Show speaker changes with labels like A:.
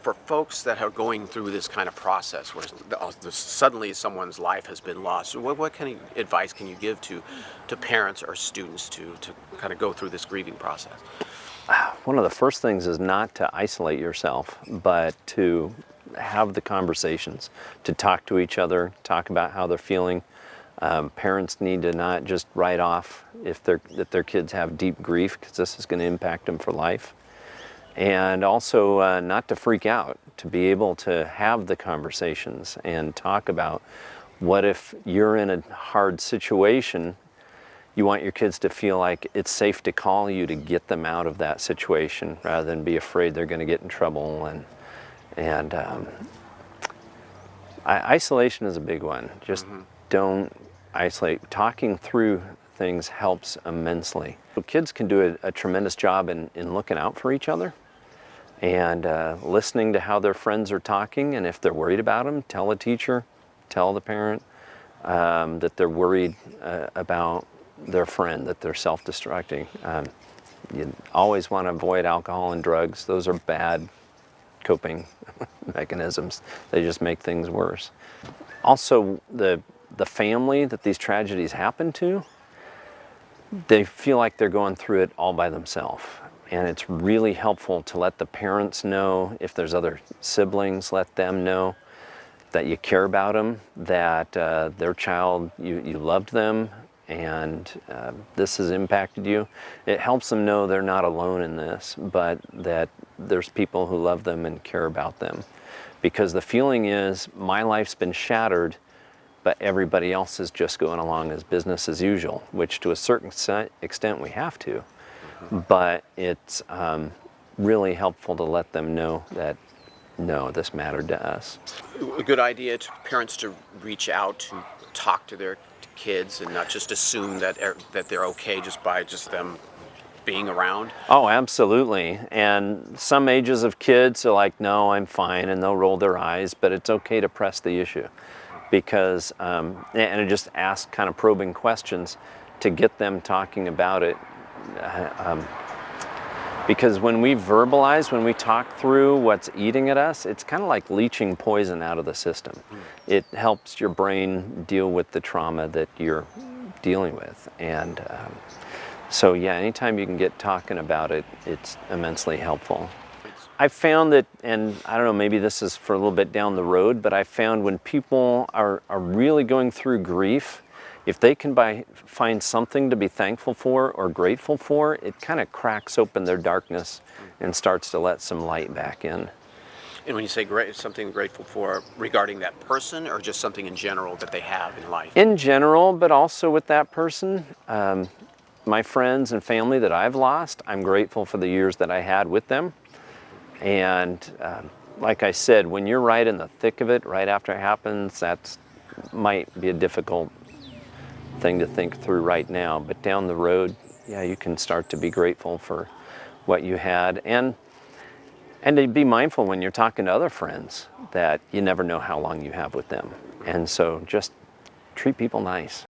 A: for folks that are going through this kind of process where suddenly someone's life has been lost, what kind of advice can you give to parents or students to kind of go through this grieving process?
B: One of the first things is not to isolate yourself, but to have the conversations, to talk to each other, talk about how they're feeling. Parents need to not just write off that their kids have deep grief, because this is going to impact them for life. And also not to freak out, to be able to have the conversations and talk about what if you're in a hard situation. You want your kids to feel like it's safe to call you to get them out of that situation, rather than be afraid they're going to get in trouble. And isolation is a big one. Just don't isolate. Talking through things helps immensely. So kids can do a tremendous job in looking out for each other and listening to how their friends are talking, and if they're worried about them, tell the teacher, tell the parent that they're worried about their friend, that they're self-destructing. You always want to avoid alcohol and drugs. Those are bad coping mechanisms. They just make things worse. Also, the family that these tragedies happen to, they feel like they're going through it all by themselves. And it's really helpful to let the parents know. If there's other siblings, let them know that you care about them, that their child, you loved them, and this has impacted you. It helps them know they're not alone in this, but that there's people who love them and care about them. Because the feeling is, my life's been shattered, but everybody else is just going along as business as usual, which to a certain extent we have to. But it's really helpful to let them know that, no, this mattered to us.
A: A good idea to parents to reach out to talk to their kids and not just assume that they're okay just by them being around.
B: Oh, absolutely. And some ages of kids are like, no, I'm fine, and they'll roll their eyes, but it's okay to press the issue, because and just ask kind of probing questions to get them talking about it. Because when we verbalize, when we talk through what's eating at us, it's kind of like leaching poison out of the system. It helps your brain deal with the trauma that you're dealing with. And so yeah, anytime you can get talking about it, it's immensely helpful. I found that, and I don't know, maybe this is for a little bit down the road, but I found when people are really going through grief, if they can find something to be thankful for or grateful for, it kind of cracks open their darkness and starts to let some light back in.
A: And when you say something grateful for, regarding that person, or just something in general that they have in life?
B: In general, but also with that person. My friends and family that I've lost, I'm grateful for the years that I had with them. And like I said, when you're right in the thick of it, right after it happens, that might be a difficult thing to think through right now. But down the road, yeah, you can start to be grateful for what you had. And to be mindful when you're talking to other friends that you never know how long you have with them. And so just treat people nice.